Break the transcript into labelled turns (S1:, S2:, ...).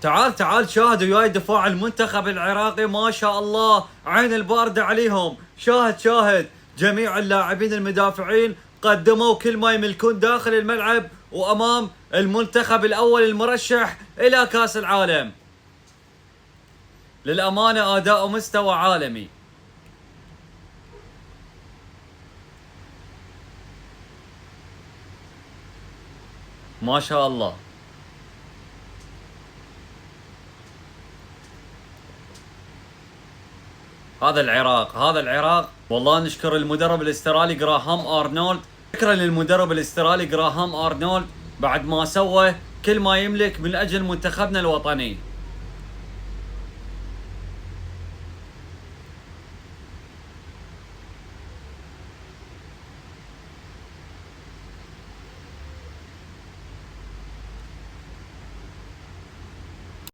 S1: تعال تعال شاهد وياي دفاع المنتخب العراقي، ما شاء الله عين الباردة عليهم. شاهد شاهد جميع اللاعبين المدافعين قدموا كل ما يملكون داخل الملعب وامام المنتخب الاول المرشح الى كاس العالم. للامانة اداء مستوى عالمي. ما شاء الله. هذا العراق، هذا العراق. والله نشكر المدرب الاسترالي جراهام ارنولد. شكرا للمدرب الاسترالي جراهام ارنولد بعد ما سوى كل ما يملك من اجل منتخبنا الوطني.